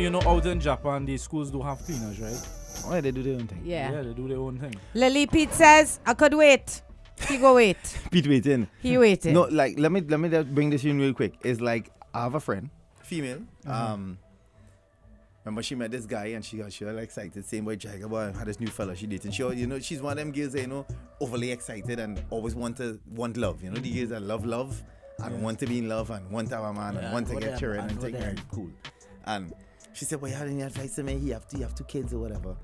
out in Japan, the schools do have cleaners, right? Oh, they do their own thing. Yeah, they do their own thing. Lily Pete says, I could wait. He go wait. Pete waiting. He waiting. No, like let me just bring this in real quick. It's like I have a friend, female. Remember she met this guy and she got like excited, same way Jaiga boy had this new fella she dating. She's one of them girls that, overly excited and always want love. The girls that love and want to be in love and want to have a man and want to get children and take care. Cool. And she said, well, you had any advice to me? You have 2 kids or whatever.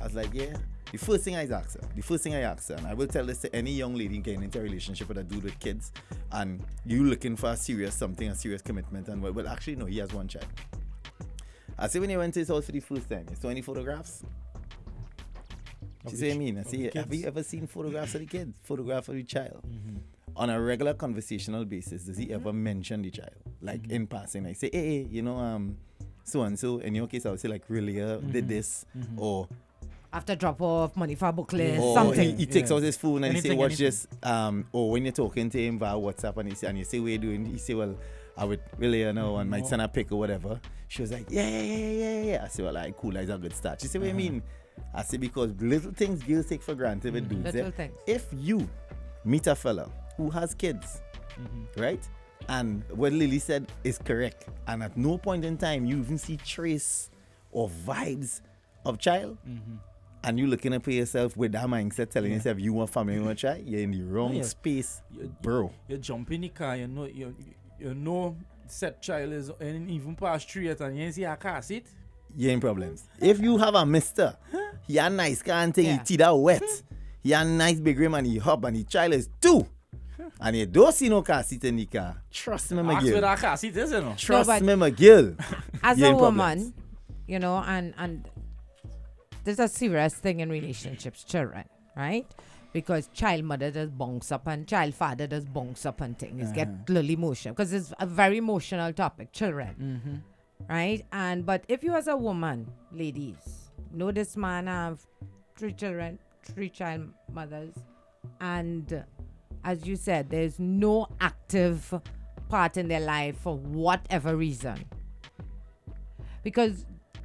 I was like, yeah. The first thing I asked her, and I will tell this to any young lady getting into a relationship with a dude with kids, and you looking for a serious commitment, and well, actually, no, he has 1 child. I said, when you went to his house for the first time, you saw any photographs? She said, I said, have you ever seen photographs of the kids? Photograph of the child? Mm-hmm. On a regular conversational basis, does he ever mention the child? Like in passing, I say, hey, so and so. In your case, I would say like, really, did this, or after drop off money for a booklet, or something. He takes out his phone and he say, watch this. Or when you're talking to him via WhatsApp and you say, what are you doing? He say, well, I would really, and might send a pic or whatever. She was like, yeah. I said, well, like, cool, that's a good start. She said, what do you mean? I said, because little things girls take for granted with dudes. Little things. If you meet a fella who has kids, right? And what Lily said is correct. And at no point in time you even see trace or vibes of child. And you looking up at yourself with that mindset telling yourself you want family, you want child, you're in the wrong space, bro. You jump in the car, you know set child is even past 3 years and you see a car seat. You're in problems. If you have a mister, he a nice car and thing, he teeth that wet. He a nice big rim and he hop and the child is 2. And you don't see no car seat in the car. Trust me, my girl. Where that car seat is, Trust me, my girl. As a woman, and there's a serious thing in relationships, children, right? Because child mother does bounce up and child father does bounce up and things. Get little emotional. Because it's a very emotional topic, children. Right? But if you as a woman, ladies, know this man have 3 children, 3 child mothers, and as you said, there's no active part in their life for whatever reason. Because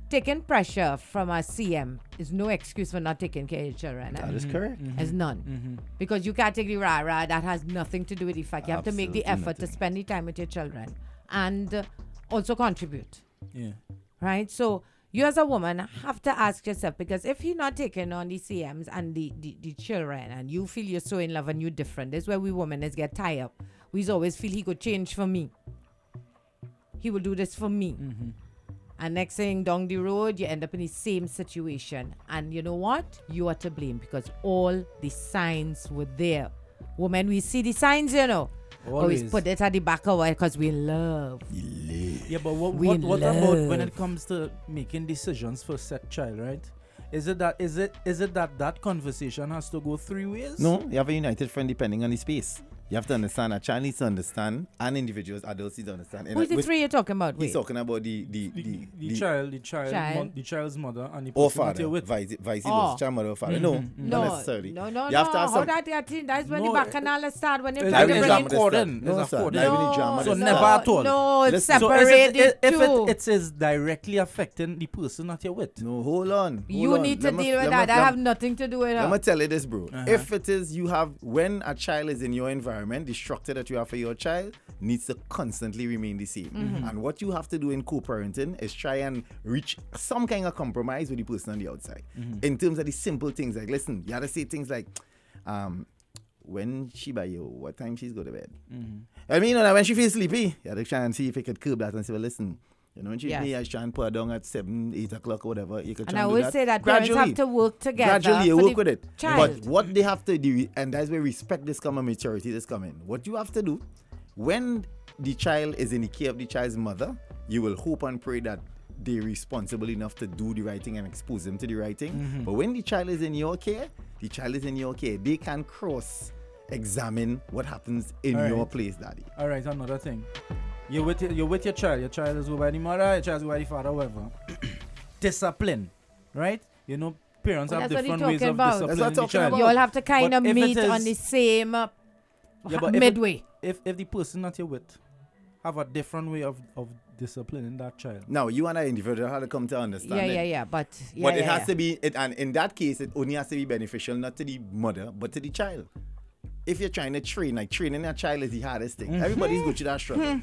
taking pressure from a CM is no excuse for not taking care of your children. That is correct. There's none. Because you can't take the rah-rah. That has nothing to do with the fact. You have to make the effort to spend the time with your children and also contribute. Yeah. Right? So you as a woman have to ask yourself, because if you're not taking on the CMs and the children and you feel you're so in love and you're different, that's where we women is get tired up. We always feel he could change for me. He will do this for me. And next thing down the road, you end up in the same situation. And you know what? You are to blame because all the signs were there. Women, we see the signs, Always put it at the back of our because we love. Yeah, but what about when it comes to making decisions for set child, right? Is it that conversation has to go 3 ways? No, you have a united front depending on the space. You have to understand, a child needs to understand, and individuals, adults need to understand. Who's the 3 you're talking about? He's talking about the child's mother and the or person that father, you're with. vice versa, child mother or father. No, not necessarily. No. You have to have some. That's when the bacchanal start, when they It's try to a bring in. cordon. No, It's a sir. cordon. So never at all. No, it's Listen, separated So it is directly affecting the person that you're with. No, hold on. You need to deal with that. I have nothing to do with Let her. me tell you this, bro. If it is when a child is in your environment, the structure that you have for your child needs to constantly remain the same. And what you have to do in co-parenting is try and reach some kind of compromise with the person on the outside. In terms of the simple things, like, listen, you have to say things like, when she by you, what time she's go to bed. I mean, when she feels sleepy, you have to try and see if you could curb that and say, well, listen, when she me, I try and put her down at 7, 8 o'clock or whatever. You could try And I do always that. say that Gradually. parents have to work together. Gradually, you work with it. Child. But what they have to do, and that's where respect this come and maturity this come in. What you have to do, when the child is in the care of the child's mother, you will hope and pray that they're responsible enough to do the right thing and expose them to the right thing. But when the child is in your care, they can cross-examine what happens in your place, daddy. All right, another thing. You're with your child. Your child is over by the mother, your child is over by the father, whatever. Discipline, right? Parents have different ways of disciplining the child. You all have to kind of But if meet it is- on the same but midway. If the person that you're with have a different way of disciplining that child. Now, you and I individual have to come to understand it. But it has to be, and in that case, it only has to be beneficial not to the mother, but to the child. If you're trying to train, like training a child is the hardest thing. Everybody's going through that struggle.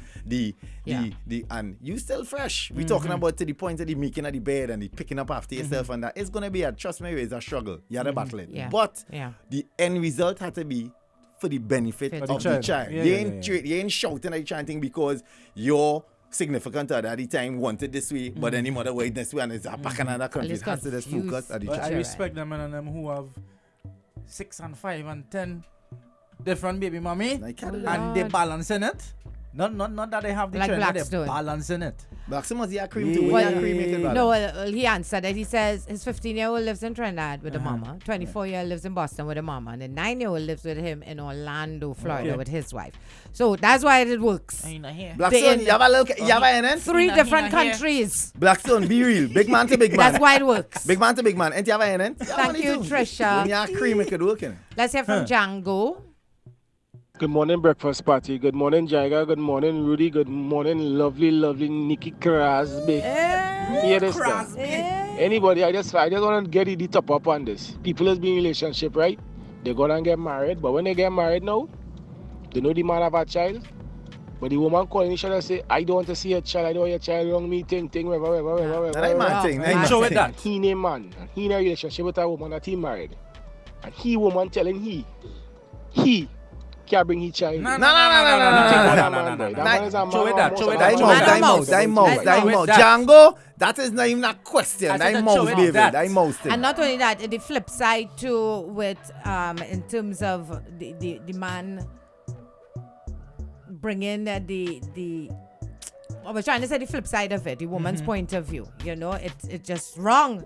And you still fresh. We're talking about to the point of the making of the bed and the picking up after yourself and that. It's going to be trust me, it's a struggle. You have to battle it. But the end result had to be for the benefit of the child. You ain't shouting at the child thing because your significant other at the time wanted this way, but then the mother waited this way and it's back in another country. It has to just focus at the child. I respect them and them who have 6 and 5 and 10 different baby mommy, and they balancing it. Not that they have the like children, they're balancing it. Blackstone must have cream too. No, he answered it. He says his 15-year-old lives in Trinidad with the mama, 24-year-old lives in Boston with the mama, and the 9-year-old lives with him in Orlando, Florida with his wife. So that's why it works. Blackstone, you have a look. You have an 3 different countries. Blackstone, be real. Big man to big man. That's why it works. Big man to big man. And you have an Thank you, Trisha. When you have cream, it could work. Let's hear from Django. Good morning, breakfast party. Good morning, Jaiga. Good morning, Rudy. Good morning, lovely Nikki Crosby. Hear this stuff. Anybody, I just want to get the top up on this. People is being in relationship, right? They go and get married, but when they get married now, they know the man have a child. But the woman calling each other and say, I don't want to see a child, I don't want your child around me, whatever. That ain't my thing. Show it that. He named man, and he in a relationship with a woman that he married. And he woman telling he can't bring his child. No. Show it that. Django, that is not even a question. That mouse, baby. That mouse thing. And not only that, the flip side too, with in terms of the man bringing the I was trying to say the flip side of it, the woman's point of view. You know, it's just wrong.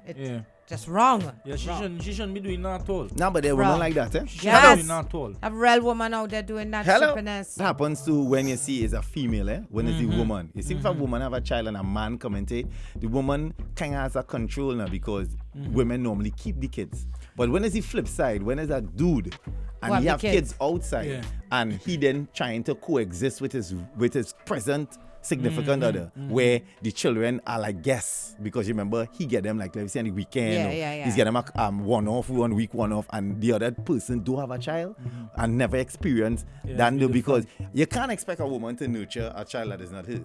Just wrong. Yeah, she shouldn't be doing that at all. No, but there are women like that, eh? Yes. Doing that at all. A real woman out there doing that shippiness. That happens to when you see is a female, eh? When it's a woman. You see if a woman have a child and a man commentate, the woman kind of has a control now because women normally keep the kids. But when it's the flip side, when it's a dude and he have kids outside and he then trying to coexist with his present significant other, where the children are like guests, because you remember he get them like, let's say on the weekend, he's get them a one-off, 1 week one-off, and the other person do have a child and never experience that, because you can't expect a woman to nurture a child that is not his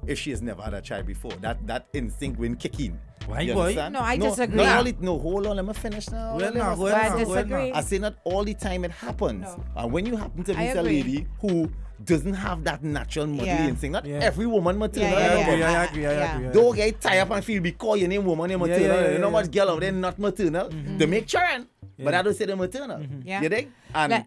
if she has never had a child before. That instinct will kick in. Why, boy? No, I disagree. Hold on, let me finish now. I disagree. I say not all the time it happens. And when you happen to meet a lady who doesn't have that natural motherly instinct, not every woman maternal. I agree. Don't get tired up and feel because your name woman is maternal. You know much girl out there not maternal. They make children, but I don't say they're maternal. You think? And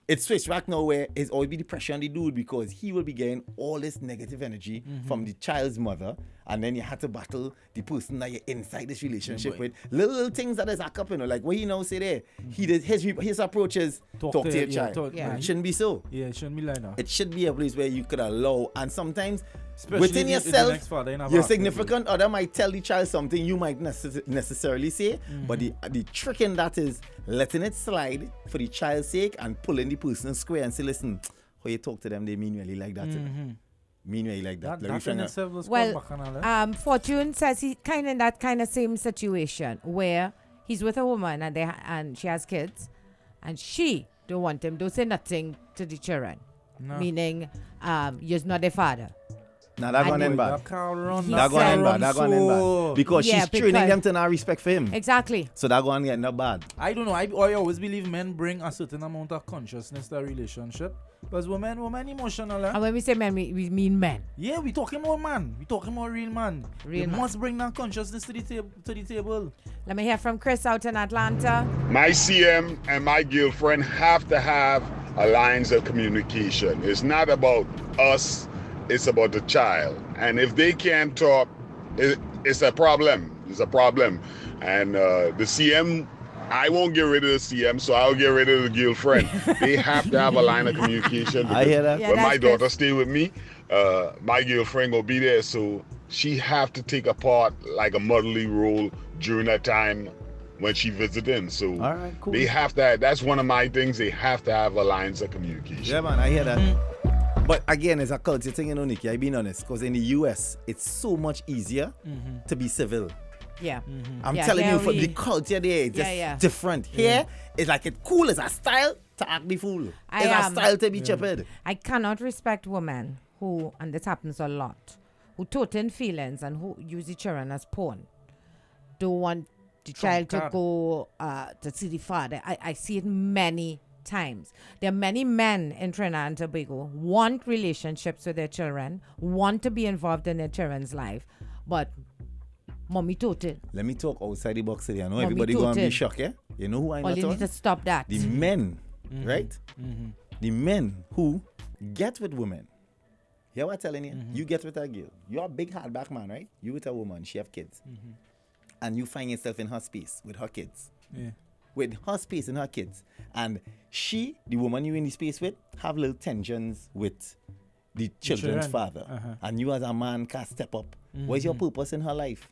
it's switched back now where it's always be the pressure on the dude because he will be getting all this negative energy from the child's mother, and then you had to battle the person that you're inside this relationship with. Little things that is up, like what he now say there. He did his approach is talk to your child. It shouldn't be so. Yeah, it shouldn't be like that. It should be a place where you could allow, and sometimes especially within yourself, your significant other might tell the child something you might necessarily say, but the trick in that is letting it slide for the child's sake and pulling the person square and say, listen, how you talk to them, they mean really like that. Mean really like that. Well, Fortune says he's kind of in that kind of same situation where he's with a woman and she has kids, and she don't want him, don't say nothing to the children. No. Meaning, you're not a father. Now that going in bad. That going in bad. Because she's training them to not respect for him. Exactly. So that going get not bad. I don't know. I always believe men bring a certain amount of consciousness to a relationship. Because women emotional. Eh? And when we say men, we mean men. Yeah, we talking about man. We talking about real man. You must bring that consciousness to the table. Let me hear from Chris out in Atlanta. My CM and my girlfriend have to have a lines of communication. It's not about us. It's about the child. And if they can't talk, it's a problem. It's a problem. And the CM, I won't get rid of the CM, so I'll get rid of the girlfriend. They have to have a line of communication. I hear that. When my daughter stay with me, my girlfriend will be there, so she have to take a part, like a motherly role during that time when she visiting. So all right, cool. They have to, that's one of my things, they have to have a lines of communication. Yeah, man, I hear that. But again, it's a culture thing, Nikki. I've been honest, because in the US, it's so much easier to be civil. Yeah. I'm telling you, for the culture there, it's just different. Here, it's like it's cool. It's a style to act the fool. It's a style to be stupid. I cannot respect women who, and this happens a lot, who toten feelings and who use the children as pawn. Don't want the child to go to see the father. I see it many times. There are many men in Trinidad and Tobago want relationships with their children, want to be involved in their children's life, but mommy toted. Let me talk outside the box here. I know everybody going to be shocked, yeah? You know who I'm not you need to stop that. The men, right? The men who get with women. Hear what I'm telling you? You get with a girl. You're a big hardback man, right? You with a woman, she have kids. And you find yourself in her space with her kids. Yeah. With her space and her kids. And she, the woman you in the space with, have little tensions with the children's father. And you as a man can step up. What is your purpose in her life?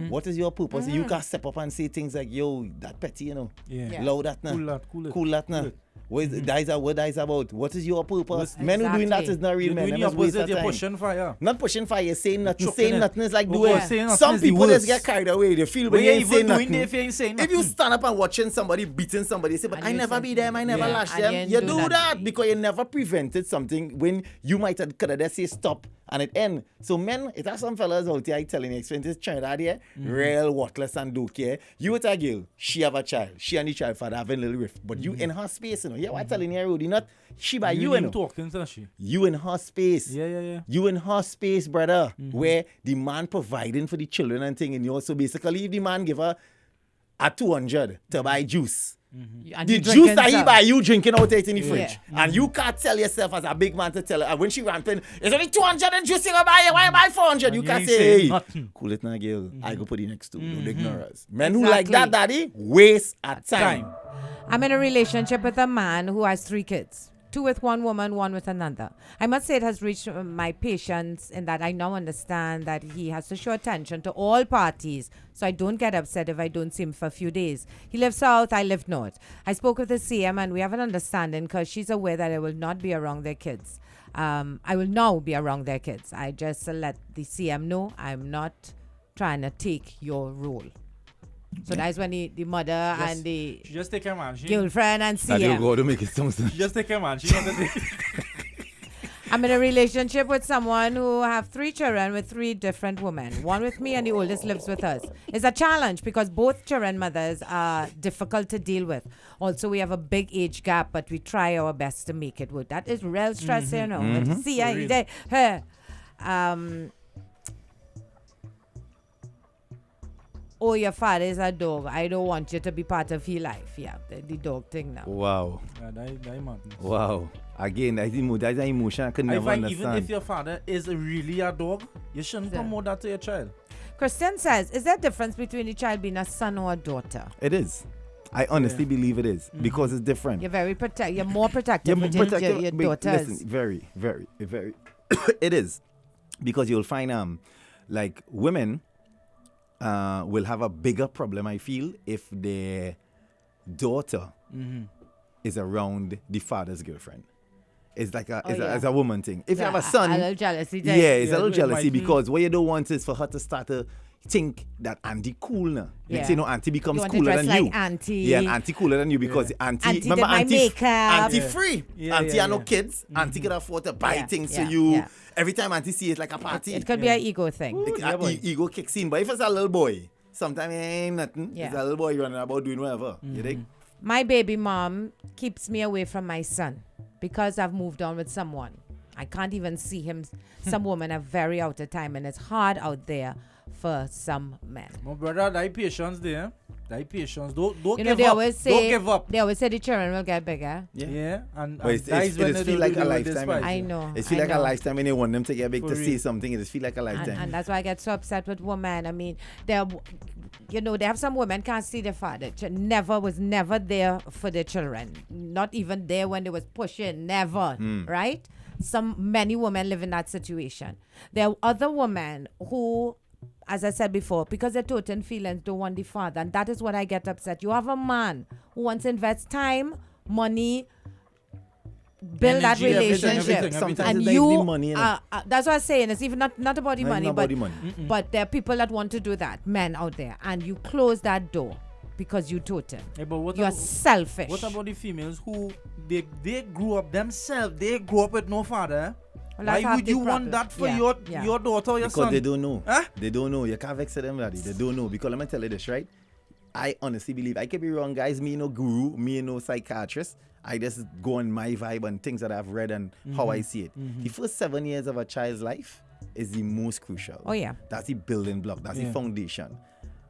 What is your purpose? You can step up and say things like, yo, that petty, Yeah. Loud that now. Cool that now. What that is about? What is your purpose? Exactly. Men who doing that is not real men. You're pushing fire. Not pushing fire, you're saying nothing. Saying nothing is like doing. Some people just get carried away. They feel when you ain't saying nothing. If you stand up and watching somebody beating somebody, say, but I never beat them, I never lash them. You do that because you never prevented something when you might have could have say stop and it end. So men, it has some fellas out here telling you experiences Trinidad here, real worthless and don't care. You with a girl, she have a child. She and the child father have a little rift. But you in her space, Yeah, what I'm telling you, Rudy, not she by you, talking, she. You in her space. Yeah. You in her space, brother, where the man providing for the children and thing, and you also basically if the man give her a 200 to buy juice. The juice that he buy, you drinking out it in the fridge. And you can't tell yourself as a big man to tell her. And when she ramping, it's only 200 and juice you go buy. Why you buy 400? You can't say, hey, cool it now, girl. I go put the next two. Don't ignore us. Men who like that, daddy, waste a time. I'm in a relationship with a man who has 3 kids. 2 with one woman, 1 with another. I must say it has reached my patience in that I now understand that he has to show attention to all parties, so I don't get upset if I don't see him for a few days. He lives south, I live north. I spoke with the CM and we have an understanding because she's aware that I will not be around their kids. I will now be around their kids. I just let the CM know I'm not trying to take your role. So that's when the mother and the just take her man. girlfriend and CM. Go to make it sound. Just take her man. I'm in a relationship with someone who have 3 children with 3 different women. One with me and the oldest lives with us. It's a challenge because both children mothers are difficult to deal with. Also, we have a big age gap, but we try our best to make it work. That is real stress, See, her. Oh, your father is a dog. I don't want you to be part of his life. Yeah, the dog thing now. Wow. That Wow. Again, that's an emotion I could never understand. Even if your father is really a dog, you shouldn't promote that to your child. Christian says, is there a difference between a child being a son or a daughter? It is. I honestly believe it is because it's different. You're very You're more protective with your daughters. Listen, very, very, very. It is because you'll find like women will have a bigger problem, I feel, if their daughter is around the father's girlfriend. It's like it's a woman thing. If you have a son, a little jealousy. Yeah, it's a little jealousy because what you don't want is for her to start to think that auntie cool now. Yeah. You know, auntie becomes you cooler than like you. Auntie. Yeah, and auntie cooler than you because auntie remember auntie free. Auntie had no kids. Auntie could afford to buy things to you. Yeah. Every time auntie see it like a party. It could be an ego thing. Ego kicks in. But if it's a little boy, sometimes it ain't nothing. It's a little boy running about doing whatever. You think? My baby mom keeps me away from my son because I've moved on with someone. I can't even see him. Some women are very out of time and it's hard out there for some men. My brother, that patience there. That patience. Don't give up. Don't give up. They always say the children will get bigger. Yeah. And it feel like a lifetime. I know. It feel like a lifetime when they want them to get big to say something. It just feel like a lifetime. And that's why I get so upset with women. I mean, they have some women can't see their father. Was never there for their children. Not even there when they was pushing. Never. Right? Many women live in that situation. There are other women who, as I said before, because they're toten feelings, don't want the father. And that is what I get upset. You have a man who wants to invest time, money, build that Energy, relationship. Sometimes And it's you, the money, that's what I'm saying. It's even not about the money, not but about the money. but there are people that want to do that, men out there, and you close that door because you totem. Yeah, but what You're about, selfish. what about the females who they grew up themselves? They grew up with no father. Well, Why that's half would the you want problem. that for Yeah, your daughter or your Because son? they don't know. Huh? They don't know. You can't vex them, daddy. They don't know. Because let me tell you this, right? I honestly believe, I could be wrong, guys. Me no guru, me no psychiatrist. I just go on my vibe and things that I've read and how I see it. The first 7 years of a child's life is the most crucial. Oh, yeah. That's the building block. That's the Yeah. foundation.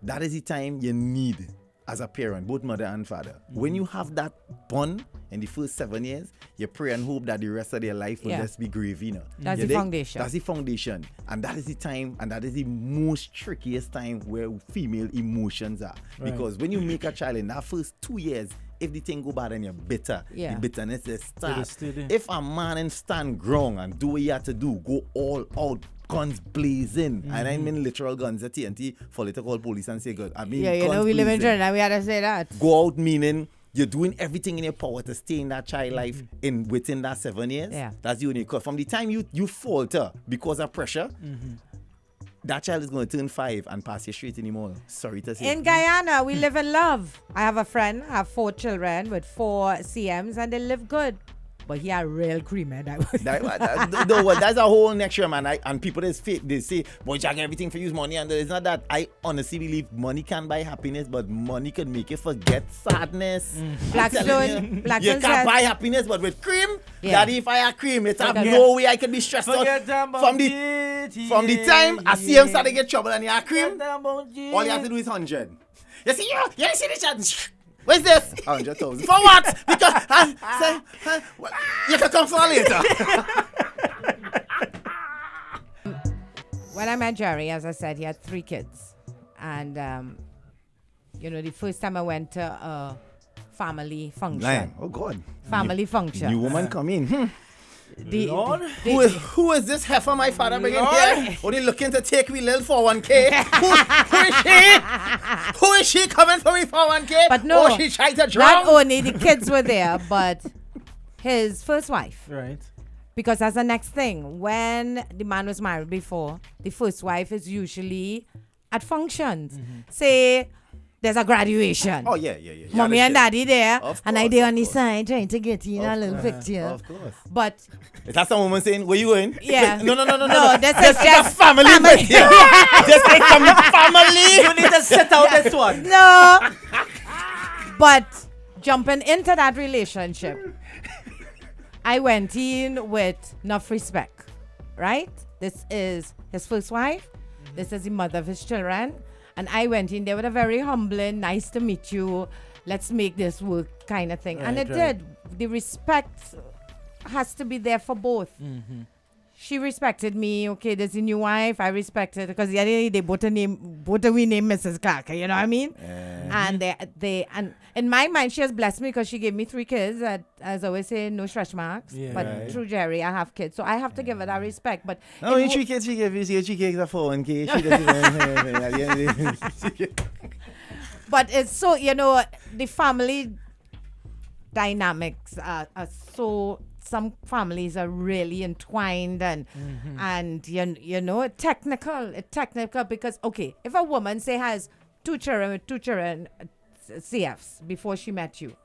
That is the time you need as a parent, both mother and father. When you have that bond in the first 7 years, you pray and hope that the rest of their life will Yeah. just be gravy. You know? That's You the dig? foundation. That's the foundation. And that is the time, and that is the most trickiest time where female emotions are. Right. Because when you make a child in that first 2 years, if the thing go bad and you're bitter, Yeah. the bitterness is start. stay there. If a man and stand ground and do what you have to do, go all out, guns blazing, and I mean literal guns at TNT, for later call police and say good. I mean, Yeah, you know, guns we live in blazing. Trinidad, we had to say that. Go out meaning you're doing everything in your power to stay in that child life in within that 7 years. Yeah. That's the only cause. From the time you falter because of pressure, that child is going to turn 5 and pass you straight anymore. Sorry to say. In Guyana, we live in love. I have a friend, I have 4 children with 4 CMs, and they live good. But he a real creamer. That's a whole next year, man. And people is fake. They say, boy, Jack, everything for you is money. And it's not that. I honestly believe money can buy happiness, but money can make you forget sadness. Blackstone You can't buy happiness, but with cream, Yeah. daddy, if I had cream, it's have Okay. no way I can be stressed out. Forget about From the time I see him start to get get trouble and he had cream, all you have to do is 100. You see the chat. Where's this? 100,000. For what? Because you can come for later. When I met Jerry, as I said, he had 3 kids. And, the first time I went to a family function. Lion. Oh, God. Family function. New woman come in. Lord. Who is this heifer my father bringing here? Only looking to take me little 401k. who is she? Who is she coming for me 401k? But no, Oh, she tried to drown. not only the kids were there, but his first wife. Right. Because that's the next thing. When the man was married before, the first wife is usually at functions. Say there's a graduation. Oh, yeah. Mommy and daddy there, Of and I course, there of on the course. side trying to get in a little picture. Of course. But Is that some woman saying, where you going? yeah, No. this is just family. Just take some family. You need to set out this one. no. But jumping into that relationship, I went in with enough respect, right? This is his first wife. This is the mother of his children. And I went in there with a very humbling, nice to meet you, let's make this work kind of thing. And Right, it right. did. The respect has to be there for both. She respected me. Okay, there's a new wife. I respected because the other day they both we named Mrs. Clark. You know what I mean? And and in my mind, she has blessed me because she gave me 3 kids. As I always say, no stretch marks. Yeah. But Right. through Jerry, I have kids, so I have to give her that respect. But No, it in 3 kids, she gave you 3 kids a 401k. She doesn't. But it's so, the family dynamics are so, some families are really entwined and technical because, okay, if a woman, say, has 2 children, CFs before she met you,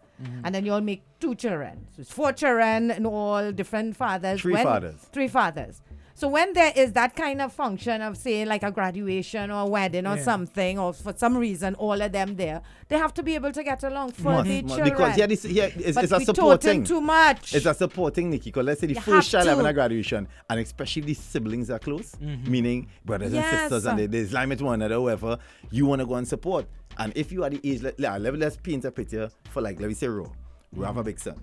and then you all make 2 children, so it's 4 children and all different fathers. 3 fathers. 3 fathers. So when there is that kind of function of, say, like a graduation or a wedding or something, or for some reason all of them there, they have to be able to get along for the children. Because it's But a we support told him thing. too much. It's a supporting, Nikki. Because let's say the You first have child having to. a graduation, and especially the siblings are close, meaning brothers Yes. and sisters, and they Islamic one another, whoever, you want to go and support. And if you are the age, let's paint a picture for, like, let me say, Ro have a big son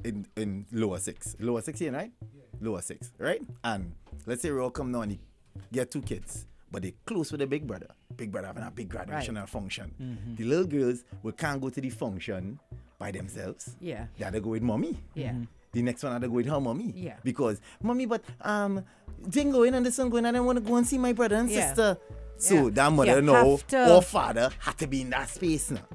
in lower 6. Lower 6 here, right? Lower 6, right? And let's say Ro come now and he get 2 kids, but they close with the big brother. Big brother having a big graduation and function. The little girls can't go to the function by themselves. Yeah. They had to go with mommy. Yeah. The next one had to go with her mommy. Yeah. Because mommy, but didn't going and this one going and I want to go and see my brother and Yeah. sister. So Yeah. that mother You know have to. or father had to be in that space now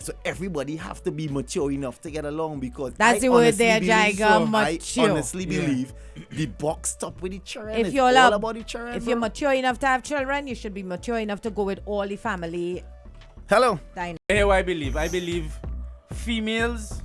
So everybody have to be mature enough to get along because that's the word there, Jaiga, mature. I honestly believe the box stop with the children. If it's you're all about the children. If you're mature enough to have children, you should be mature enough to go with all the family. Hello. Here I believe females,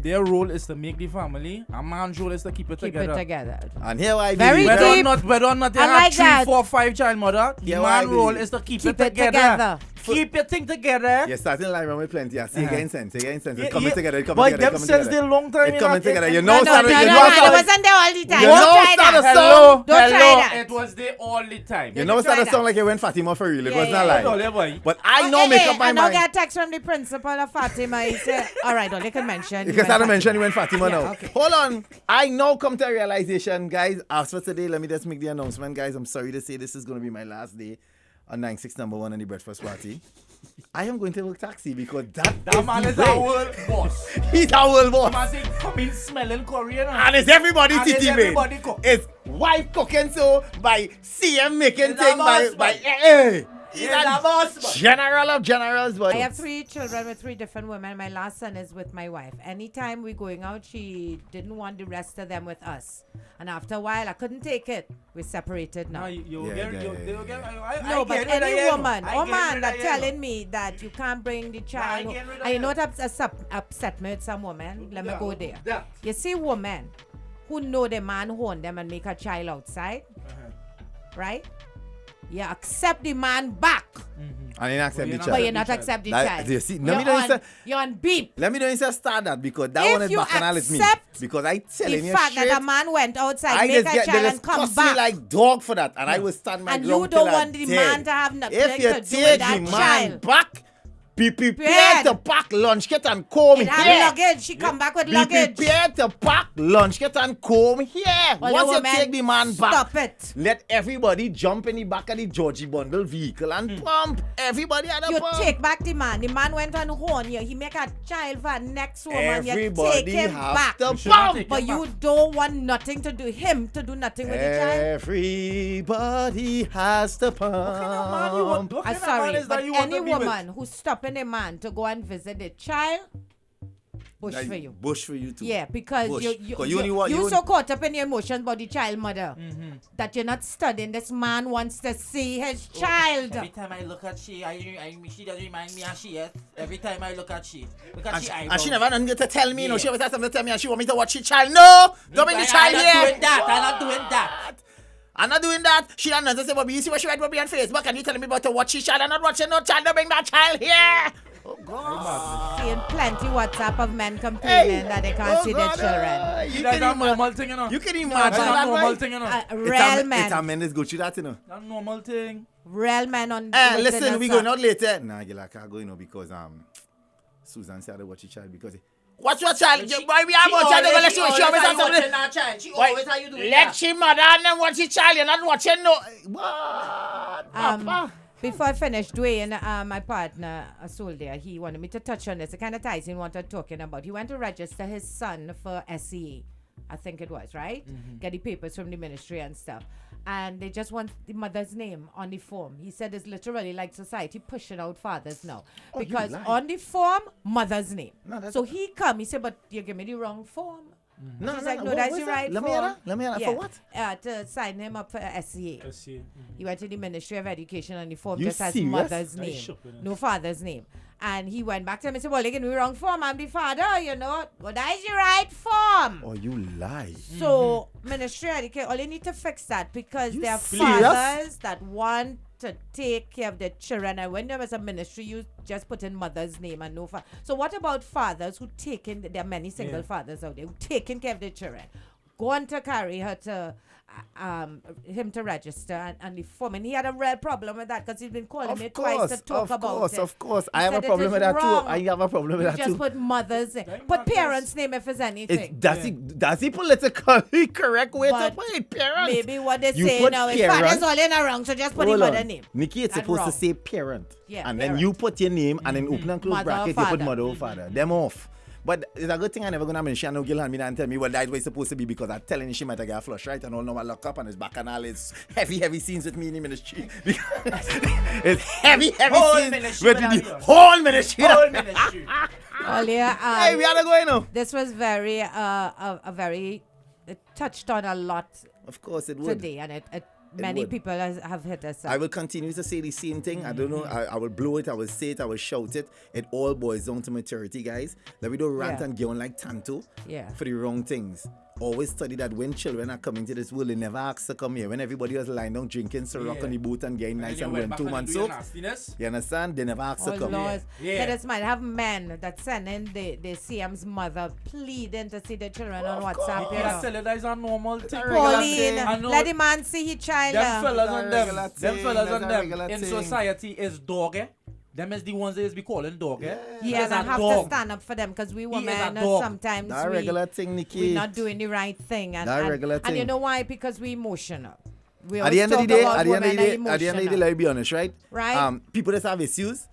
their role is to make the family. A man's role is to keep it together. And here I Very believe whether or not they have 3, 4, 5 child mother, the man's role is to keep it together. Keep your thing together. You're starting like with plenty. I see again sense. It's coming together. But them sense they long time. It's coming together. You No, know, it wasn't there all the time. Don't try that. It was there all the time. You know, it's not a song like you went Fatima for real. It was not like. But I know make up my mind. I get a text from the principal of Fatima. He said, all right, you can mention. You can start to mention you went Fatima now. Okay. Hold on. I now come to a realization, guys. As for today, let me just make the announcement, guys. I'm sorry to say this is going to be my last day on 96 number 1 on the breakfast party. I am going to work taxi because that man is a world boss. He's a world boss. Man say, come in smelling Korean. And it's everybody's titty made. It's wife cooking so by CM making thing by he's a boss. General of generals. But I have 3 children with 3 different women. My last son is with my wife. Anytime we're going out, she didn't want the rest of them with us. And after a while, I couldn't take it. We're separated now. No, but any woman or man that telling me that you can't bring the child, and you know what upset me with some women? Let me go there. You see women who know the man who own them and make a child outside, right? You accept the man back. And you accept the child. But you not accept the child. You see, you're on beep. Let me don't start that because that one is bacchanal with me. Because I tell you the fact straight, that a man went outside, make a child and come back. Me like dog for that. And I will stand my ground. And you don't want the man to have nothing to do with that child. If you take the man back, be prepared to pack lunch, get and comb here. Luggage. She come back with luggage. Be prepared to pack lunch, get and comb here. Well, once you take the man back, stop it. Let everybody jump in the back of the Georgie Bundle vehicle and pump. Everybody at the pump. You take back the man. The man went on horn you. He make a child for next woman. Everybody you take him back. To pump. But you don't want nothing to do him to do nothing with the child. Everybody has to pump. I'm sorry, but any woman who's stopping a man to go and visit the child, bush for you. Bush for you too. Yeah, because you're so caught up in your emotions about the child mother that you're not studying. This man wants to see his child. Every time I look at she does remind me of she. Every time I look at she. And she never done to tell me, she always has something to tell me and she want me to watch the child. No! Don't bring the child here! I'm not doing that. I'm not doing that. She don't know to say, but you see what she write about me on Facebook and you telling me about to watch she child. I'm not watching no child. Don't bring that child here. Oh, God. Seeing plenty WhatsApp of men complaining that they can't see their children. You can normal thing, you know. You can imagine that normal thing, you know. Real men. It's a men that's go through that, you know. That's normal thing. Real men on. Listen, we going out later. Nah, I can't go, because Susan said I watch the child because. What's your child? Why we have a child? She always watching that child. She always how you doing that. Let she mother and then watch the child. You're not watching no. What? Before I finish, Dwayne, my partner, a soldier, he wanted me to touch on this. The kind of ties in what I'm talking about. He went to register his son for SEA. I think it was, right? Get the papers from the ministry and stuff. And they just want the mother's name on the form. He said it's literally like society pushing out fathers now. Because on the form, mother's name. No, so he come, he said, but you give me the wrong form. No, He's like, no, that's the right form. Let me hear that. For what? To sign him up for SCA. He went to the Ministry of Education and the form You just has serious? mother's name. No father's name. And he went back to him and said, well, they give me the wrong form. I'm the father, you know. Well, that is the right form. Oh, you lie. So, Ministry of Education, all you need to fix that because You there are serious? fathers that want to take care of their children, and when there was a ministry, you just put in mother's name and no father. So what about fathers who taking? There are many single fathers out there who taking care of their children. Go on to carry her to him to register and the form, and he had a real problem with that because he's been calling me twice to talk about it. Of course, He I have a said it problem is with that wrong. too. I have a problem with that Just too. put mother's name, put parents' name if it's anything. That's the politically correct way But to put it, parent. Maybe what they You say put now is parent. father's all in a wrong, so just put the Hold mother on. name. Nikki, it's That's supposed wrong. to say parent. Yeah, And parent. then you put your name and then open and close Mother or bracket, you put father. mother or father. Them off. But it's a good thing I never gonna mention no girl hand me and tell me, well, that's what it's supposed to be because I'm telling you she might get a flush, right? And all know I lock up and it's back and all it's heavy scenes with me in the ministry. It's heavy scenes with the whole ministry. Well, yeah, hey, we are going now. This was very, it touched on a lot. Of course it would. Today, and it many people have hit us up. I will continue to say the same thing. I don't know. I will blow it. I will say it. I will shout it. It all boils down to maturity, guys. That we don't rant and get on like Tanto for the wrong things. Always study that when children are coming to this world, they never ask to come here. When everybody was lying down drinking syrup on the boat and getting nice and went 2 months soap, you understand? They never ask to come here. This might have men that send in the CM's mother pleading to see the children on WhatsApp. That is a normal thing. Pauline, let the man see his child. Them fellas on them in society is dog, Them is the ones that is be calling dog, Yes, I have to stand up for them because we women sometimes that regular thing, Nikki. we're not doing the right thing. And you know why? Because we're emotional. At the end of the day, let me be honest, right? Right. People that have issues,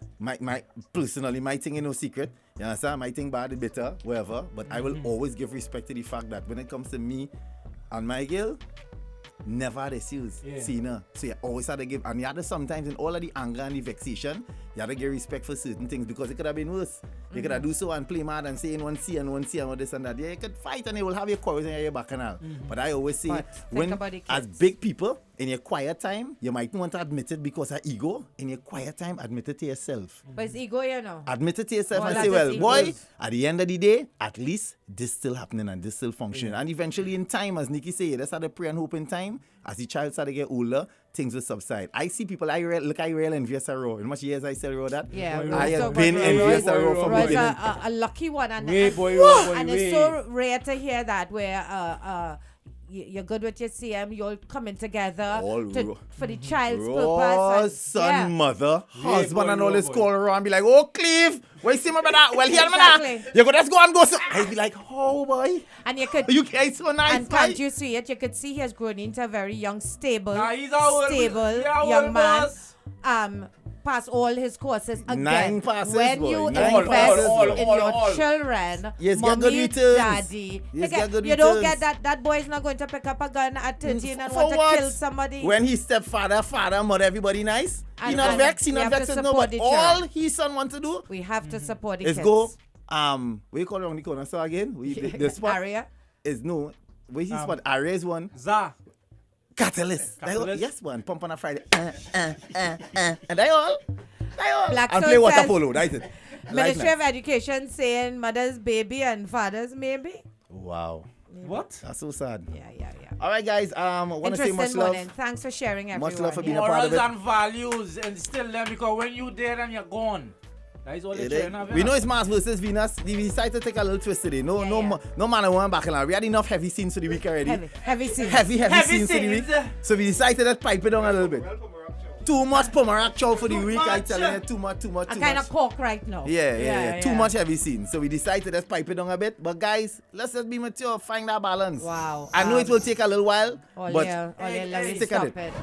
personally, my thing is no secret. You understand? My thing bad, bitter, whatever. But I will always give respect to the fact that when it comes to me and my girl, never had issues. See, no. So you always had to give, and you had to sometimes in all of the anger and the vexation, you had to give respect for certain things because it could have been worse. You could have do so and play mad and say in one C and all this and that. Yeah, you could fight and you will have your quarrels and your back and all. But I always say, when as big people, in your quiet time, you might not want to admit it because of ego. In your quiet time, admit it to yourself. But it's ego, you know. Admit it to yourself and say, well, boy, at the end of the day, at least this still happening and this still functioning. And eventually in time, as Nikki said, that's how the pray and hope in time. As the child started to get older, things will subside. I see people, I real envious of Raw. In much years I said Raw that? Yeah. I have been envious of Raw from the beginning. A lucky one. And it's so rare to hear that where you're good with your CM, you're coming together for the child's purpose. Son, mother, husband, and all this call around be like, oh, Cleve, where you see my brother? Well, here, man. You go, let's go and go. So I'd be like, oh, boy. And you could, it's so nice. And can't you see it? You could see he has grown into a very young, stable young man. Boss. Pass all his courses again. 9 passes, when boy. you 9 invest passes, in your children, yes, mommy, get good returns. daddy, yes, get good you don't get that boy is not going to pick up a gun at 13 and want to kill somebody. When he stepfather, mother, everybody nice. He not vexed, no, but all his son want to do, we have to support the kids. Let's go, what you call it on the corner, so again? The spot area? Is no, where he spot, area is one. Catalyst. Yes, one. Pump on a Friday. And they all. Black and play water polo. That's it. Ministry of Education saying mother's baby and father's maybe. Wow. What? That's so sad. Yeah. All right, guys. I want to say much love. Thanks for sharing, everyone. Much love for being a part of it. Morals and values instill them because when you're dead and you're gone. That is all the children have. We know it's Mars versus Venus. We decided to take a little twist today. No man want back and we had enough heavy scenes for the week already. Heavy scenes. Heavy scenes for the week. So we decided to pipe it down a little bit. Too much Pomerak chow for the week. I tell you, too much. I kind of cook right now. Yeah. Too much heavy scenes. So we decided to pipe it down a bit. But guys, let's just be mature. Find that balance. Wow. I know it will take a little while. But stick at it.